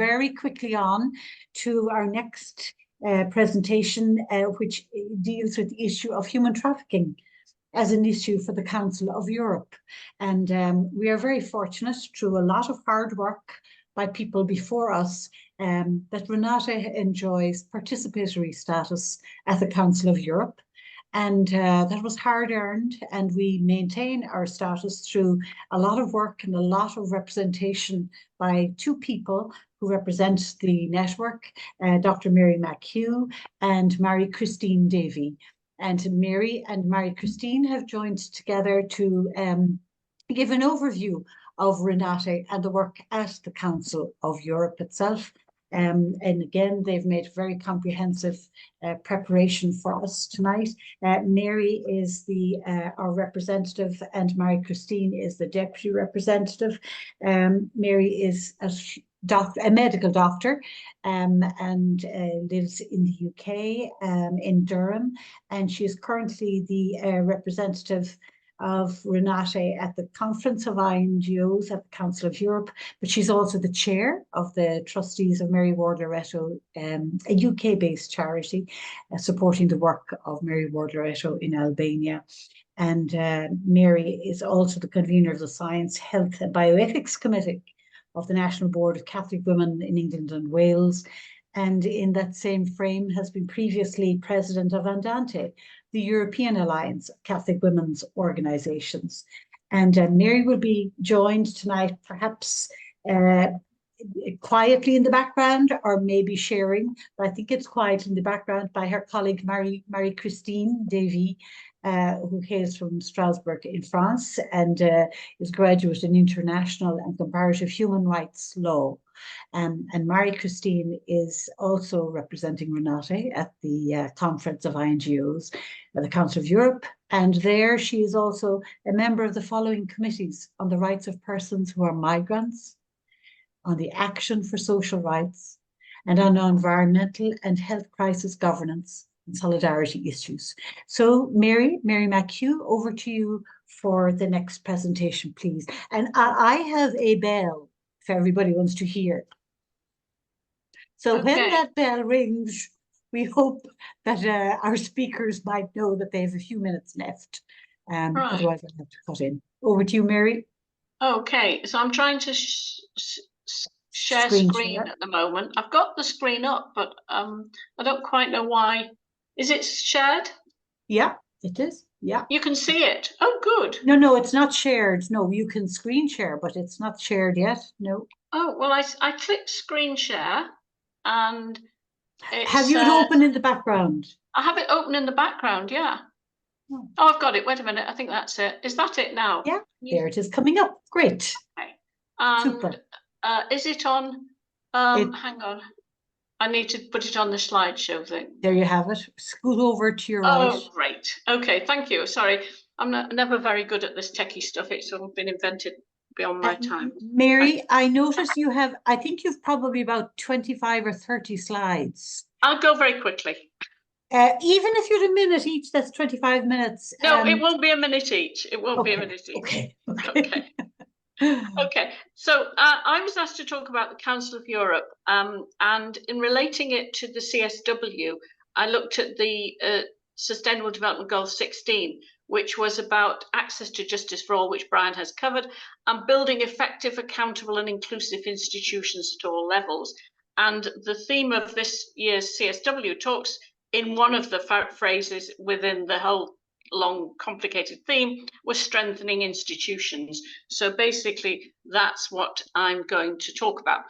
very quickly on to our next presentation, which deals with the issue of human trafficking as an issue for the Council of Europe. And we are very fortunate, through a lot of hard work by people before us, that Renate enjoys participatory status at the Council of Europe. And that was hard earned, and we maintain our status through a lot of work and a lot of representation by two people who represent the network, Dr. Mary McHugh and Marie-Christine Davy. And Mary and Marie-Christine have joined together to give an overview of Renate and the work at the Council of Europe itself. And again, they've made very comprehensive preparation for us tonight. Mary is our representative, and Marie-Christine is the deputy representative. Mary is a medical doctor and lives in the UK, in Durham, and she is currently the representative of Renate at the Conference of INGOs at the Council of Europe, but she's also the chair of the trustees of Mary Ward Loretto, a UK-based charity supporting the work of Mary Ward Loretto in Albania. And Mary is also the convener of the Science, Health and Bioethics Committee of the National Board of Catholic Women in England and Wales, and in that same frame has been previously president of Andante, the European Alliance of Catholic Women's Organisations. And Mary will be joined tonight, perhaps quietly in the background, or maybe sharing, but I think it's quiet in the background, by her colleague Marie-Christine Davy, who hails from Strasbourg in France and is graduate in international and comparative human rights law. And Marie-Christine is also representing Renate at the Conference of INGOs at the Council of Europe. And there she is also a member of the following committees: on the rights of persons who are migrants, on the action for social rights, and on environmental and health crisis governance and solidarity issues. So Mary McHugh, over to you for the next presentation, please. And I have a bell if everybody wants to hear. So when that bell rings, we hope that our speakers might know that they have a few minutes left. Right. Otherwise I'll have to cut in. Over to you, Mary. Okay, so I'm trying to share screen at the moment. I've got the screen up, but I don't quite know why. Is it shared? Yeah, it is. Yeah. You can see it. Oh, good. No, it's not shared. No, you can screen share, but it's not shared yet. No. Oh, well, I clicked screen share, and have you it open in the background? I have it open in the background, yeah. Oh, I've got it. Wait a minute. I think that's it. Is that it now? Yeah, there it is coming up. Great. Okay. And, super. Is it on? Hang on. I need to put it on the slideshow thing. There you have it. Scoot over to your right. Oh, great. Okay, thank you. Sorry, I'm never very good at this techie stuff. It's all been invented beyond my time. Mary, I notice you have, I think you've probably about 25 or 30 slides. I'll go very quickly. Even if you had a minute each, that's 25 minutes. No, it won't be a minute each. It won't be a minute each. Okay. Okay, so I was asked to talk about the Council of Europe, and in relating it to the CSW, I looked at the Sustainable Development Goal 16, which was about access to justice for all, which Brian has covered, and building effective, accountable and inclusive institutions at all levels. And the theme of this year's CSW talks in one of the phrases within the whole long, complicated theme was strengthening institutions. So basically, that's what I'm going to talk about,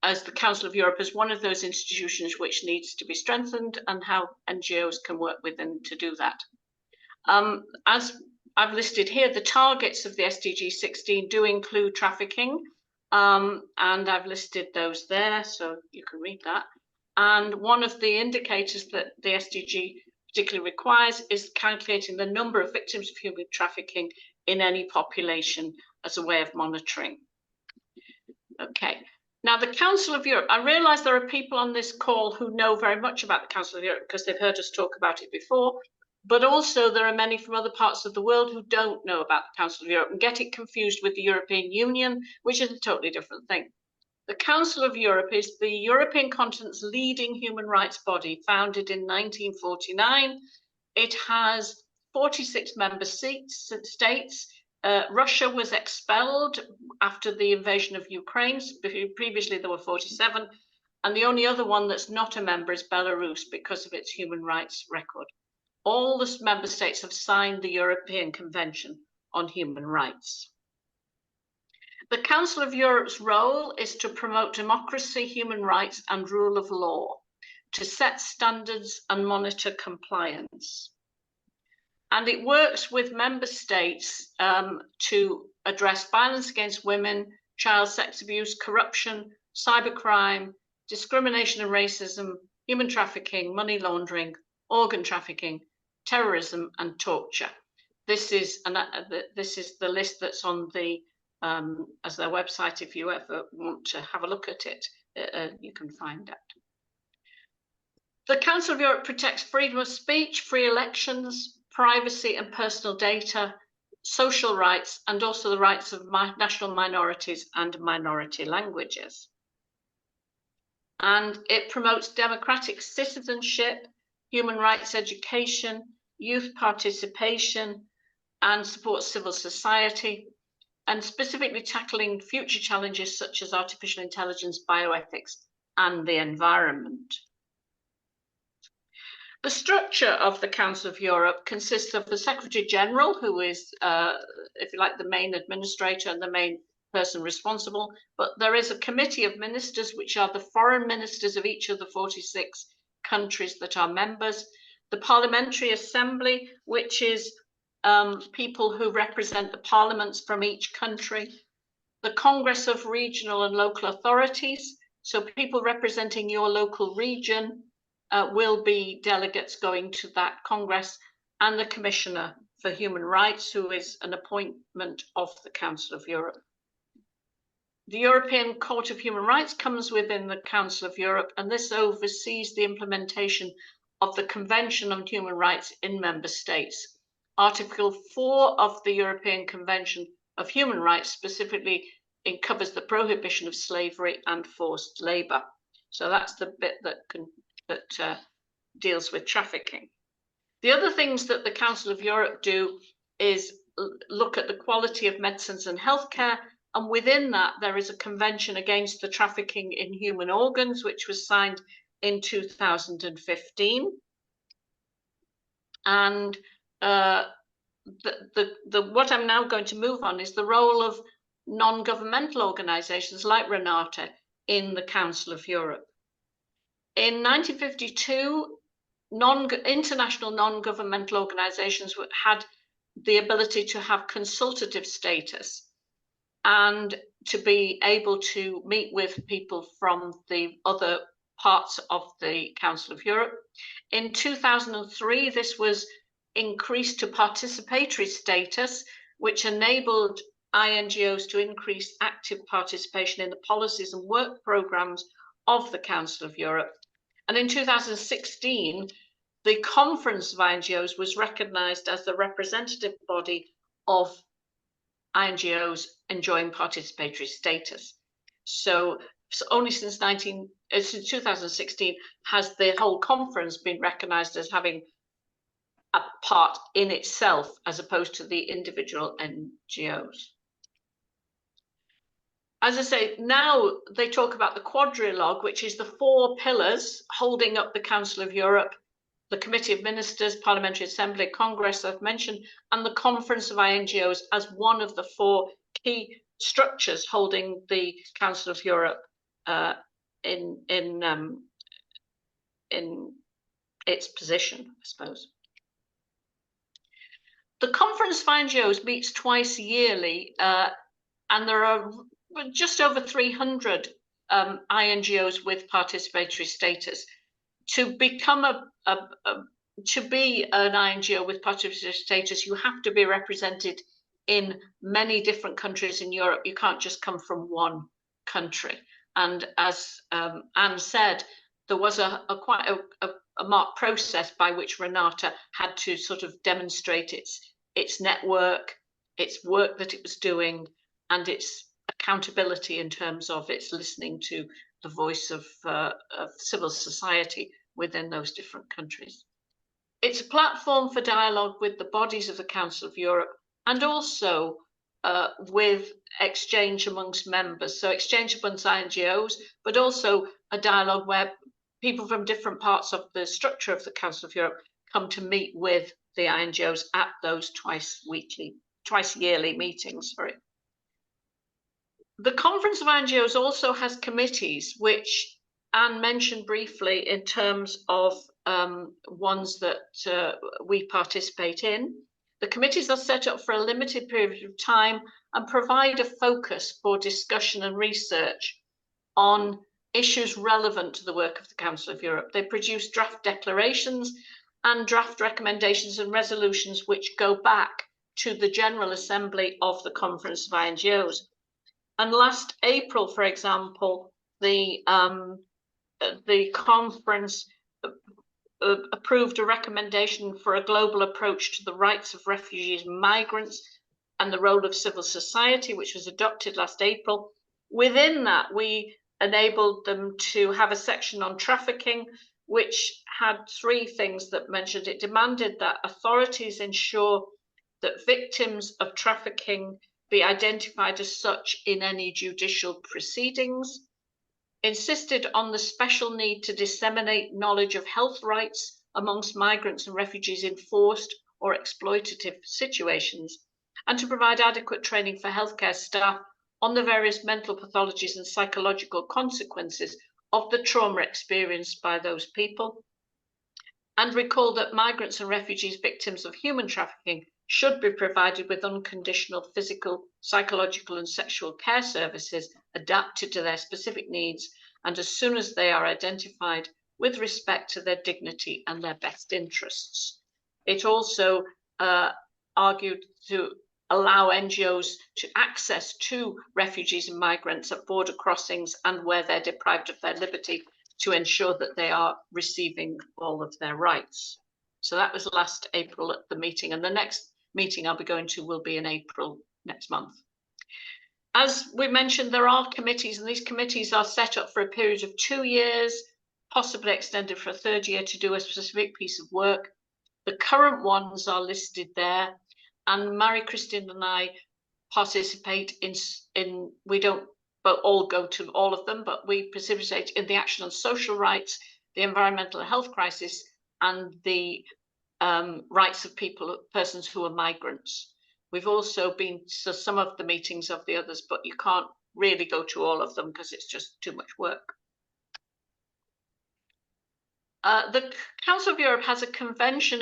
as the Council of Europe is one of those institutions which needs to be strengthened, and how NGOs can work within to do that. As I've listed here, the targets of the SDG 16 do include trafficking, and I've listed those there, so you can read that. And one of the indicators that the SDG particularly requires is calculating the number of victims of human trafficking in any population as a way of monitoring. Okay, now the Council of Europe, I realise there are people on this call who know very much about the Council of Europe because they've heard us talk about it before, but also there are many from other parts of the world who don't know about the Council of Europe and get it confused with the European Union, which is a totally different thing. The Council of Europe is the European continent's leading human rights body, founded in 1949. It has 46 member states. Russia was expelled after the invasion of Ukraine. Previously, there were 47. And the only other one that's not a member is Belarus because of its human rights record. All the member states have signed the European Convention on Human Rights. The Council of Europe's role is to promote democracy, human rights, and rule of law, to set standards and monitor compliance. And it works with member states to address violence against women, child sex abuse, corruption, cybercrime, discrimination and racism, human trafficking, money laundering, organ trafficking, terrorism, and torture. This is the list that's on the as their website. If you ever want to have a look at it, you can find it. The Council of Europe protects freedom of speech, free elections, privacy and personal data, social rights, and also the rights of national minorities and minority languages. And it promotes democratic citizenship, human rights education, youth participation, and supports civil society, and specifically tackling future challenges such as artificial intelligence, bioethics, and the environment. The structure of the Council of Europe consists of the Secretary General, who is, if you like, the main administrator and the main person responsible, but there is a committee of ministers, which are the foreign ministers of each of the 46 countries that are members, the Parliamentary Assembly, which is people who represent the parliaments from each country, the Congress of Regional and Local Authorities, so people representing your local region will be delegates going to that Congress, and the Commissioner for Human Rights, who is an appointment of the Council of Europe. The European Court of Human Rights comes within the Council of Europe, and this oversees the implementation of the Convention on Human Rights in member states. Article 4 of the European Convention of Human Rights specifically covers the prohibition of slavery and forced labor. So that's the bit that deals with trafficking. The other things that the Council of Europe do is look at the quality of medicines and healthcare, and within that there is a convention against the trafficking in human organs, which was signed in 2015. And what I'm now going to move on is the role of non-governmental organizations like Renata in the Council of Europe. In 1952, international non-governmental organizations had the ability to have consultative status and to be able to meet with people from the other parts of the Council of Europe. In 2003, this was increased to participatory status, which enabled INGOs to increase active participation in the policies and work programs of the Council of Europe. And in 2016, the Conference of INGOs was recognized as the representative body of INGOs enjoying participatory status. So only since 2016 has the whole conference been recognized as having a part in itself, as opposed to the individual NGOs. As I say, now they talk about the quadrilogue, which is the 4 pillars holding up the Council of Europe: the Committee of Ministers, Parliamentary Assembly, Congress I've mentioned, and the Conference of INGOs as one of the 4 key structures holding the Council of Europe in its position, I suppose. The Conference of INGOs meets twice yearly, and there are just over 300 INGOs with participatory status. To become to be an INGO with participatory status, you have to be represented in many different countries in Europe. You can't just come from one country. And as Anne said, there was quite a marked process by which Renata had to sort of demonstrate its network, its work that it was doing, and its accountability in terms of its listening to the voice of civil society within those different countries. It's a platform for dialogue with the bodies of the Council of Europe, and also with exchange amongst members. So exchange amongst NGOs, but also a dialogue where people from different parts of the structure of the Council of Europe come to meet with the NGOs at those twice yearly meetings. Sorry. The Conference of NGOs also has committees, which Anne mentioned briefly in terms of ones that we participate in. The committees are set up for a limited period of time and provide a focus for discussion and research on issues relevant to the work of the Council of Europe. They produce draft declarations and draft recommendations and resolutions which go back to the General Assembly of the Conference of NGOs. And last April, for example, the conference approved a recommendation for a global approach to the rights of refugees and migrants and the role of civil society, which was adopted last April. Within that, we enabled them to have a section on trafficking, which had three things that mentioned. It demanded that authorities ensure that victims of trafficking be identified as such in any judicial proceedings, insisted on the special need to disseminate knowledge of health rights amongst migrants and refugees in forced or exploitative situations, and to provide adequate training for healthcare staff on the various mental pathologies and psychological consequences of the trauma experienced by those people, and recall that migrants and refugees victims of human trafficking should be provided with unconditional physical, psychological, and sexual care services adapted to their specific needs, and as soon as they are identified, with respect to their dignity and their best interests. It also argued to allow NGOs to access to refugees and migrants at border crossings and where they're deprived of their liberty, to ensure that they are receiving all of their rights. So that was last April at the meeting, and the next meeting I'll be going to will be in April next month. As we mentioned, there are committees, and these committees are set up for a period of 2 years, possibly extended for a third year, to do a specific piece of work. The current ones are listed there, and Marie-Christine and I participate in we don't all go to all of them, but we participate in the action on social rights, the environmental and health crisis, and the rights of persons who are migrants. We've also been to some of the meetings of the others, but you can't really go to all of them because it's just too much work. The Council of Europe has a convention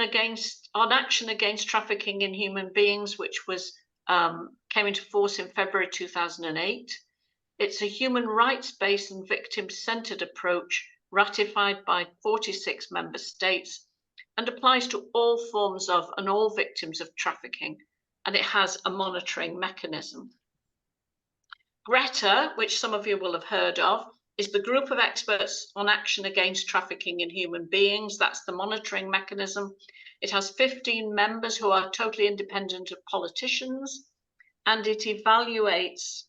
on action against trafficking in human beings, which was came into force in February 2008. It's a human rights-based and victim-centered approach ratified by 46 member states and applies to all forms of and all victims of trafficking, and it has a monitoring mechanism. GRETA, which some of you will have heard of, is the group of experts on action against trafficking in human beings. That's the monitoring mechanism. It has 15 members who are totally independent of politicians, and it evaluates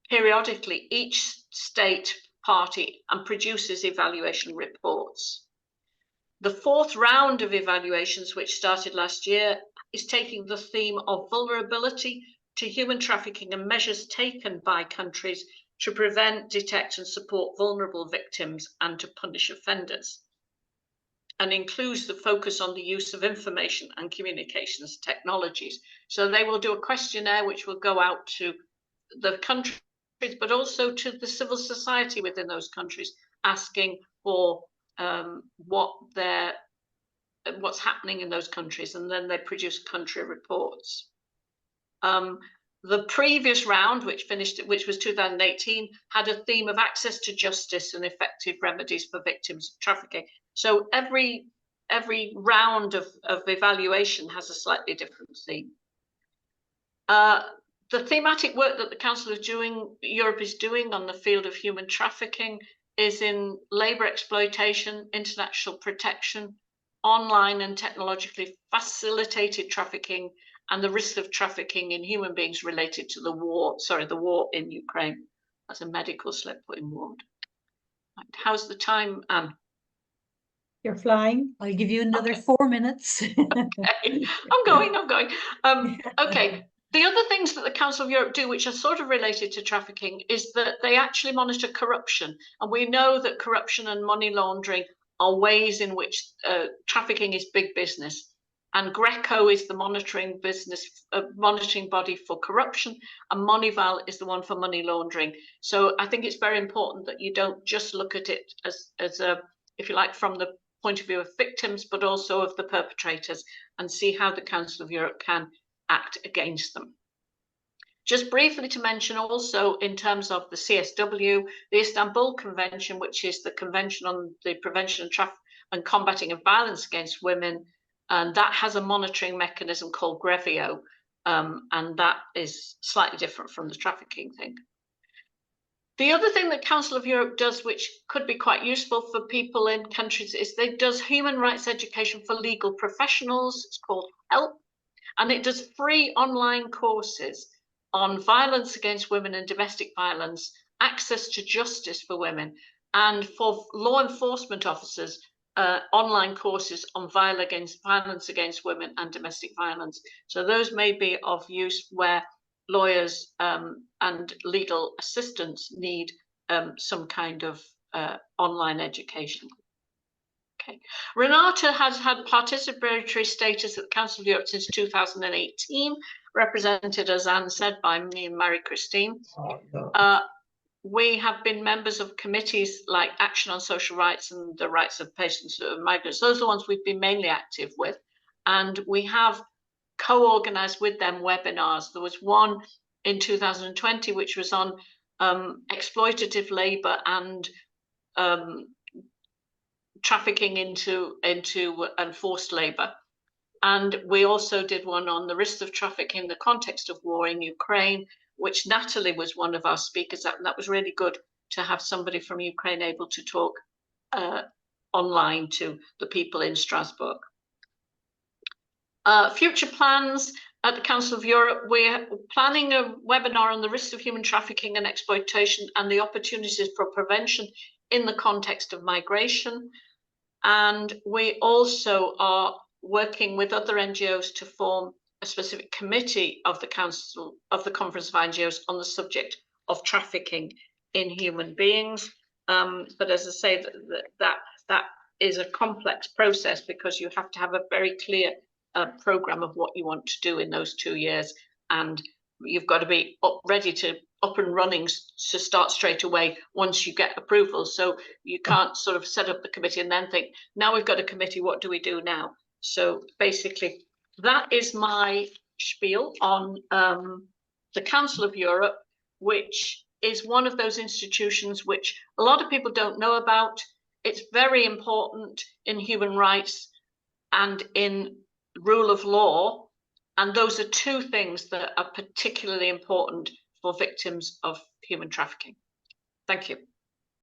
periodically each state party and produces evaluation reports. The fourth round of evaluations, which started last year, is taking the theme of vulnerability to human trafficking and measures taken by countries to prevent, detect, and support vulnerable victims and to punish offenders, and includes the focus on the use of information and communications technologies. So they will do a questionnaire which will go out to the countries, but also to the civil society within those countries, asking for what's happening in those countries, and then they produce country reports. The previous round, which was 2018, had a theme of access to justice and effective remedies for victims of trafficking. So every round of evaluation has a slightly different theme. The thematic work that the Council of Europe is doing on the field of human trafficking is in labour exploitation, international protection, online and technologically facilitated trafficking, and the risk of trafficking in human beings related to the war in Ukraine. That's a medical slip putting ward. Right. How's the time, Anne? You're flying. I'll give you another 4 minutes. Okay. I'm going. Okay. The other things that the Council of Europe do, which are sort of related to trafficking, is that they actually monitor corruption. And we know that corruption and money laundering are ways in which trafficking is big business. And Greco is the monitoring body for corruption, and Moneyval is the one for money laundering. So I think it's very important that you don't just look at it as a, if you like, from the point of view of victims, but also of the perpetrators, and see how the Council of Europe can act against them. Just briefly to mention also, in terms of the CSW, the Istanbul Convention, which is the Convention on the Prevention and Combating of Violence Against Women, and that has a monitoring mechanism called Grevio, and that is slightly different from the trafficking thing. The other thing that Council of Europe does, which could be quite useful for people in countries, is it does human rights education for legal professionals. It's called HELP, and it does free online courses on violence against women and domestic violence, access to justice for women, and for law enforcement officers, online courses on violence against women and domestic violence. So those may be of use where lawyers and legal assistants need some kind of online education. Okay. Renata has had participatory status at the Council of Europe since 2018, represented, as Anne said, by me and Marie-Christine. We have been members of committees like Action on Social Rights and the Rights of Patients and Migrants. Those are the ones we've been mainly active with. And we have co-organized with them webinars. There was one in 2020, which was on exploitative labor and trafficking into enforced labor. And we also did one on the risks of trafficking in the context of war in Ukraine, which Natalie was one of our speakers at, and that was really good to have somebody from Ukraine able to talk online to the people in Strasbourg. Future plans at the Council of Europe, we're planning a webinar on the risks of human trafficking and exploitation and the opportunities for prevention in the context of migration. And we also are working with other NGOs to form a specific committee of the Council of the Conference of NGOs on the subject of trafficking in human beings. But as I say, that is a complex process because you have to have a very clear program of what you want to do in those 2 years, and you've got to be up and running to start straight away once you get approval. So you can't sort of set up the committee and then think, now we've got a committee, what do we do now? So basically, that is my spiel on the Council of Europe, which is one of those institutions which a lot of people don't know about. It's very important in human rights and in rule of law. And those are two things that are particularly important for victims of human trafficking. Thank you.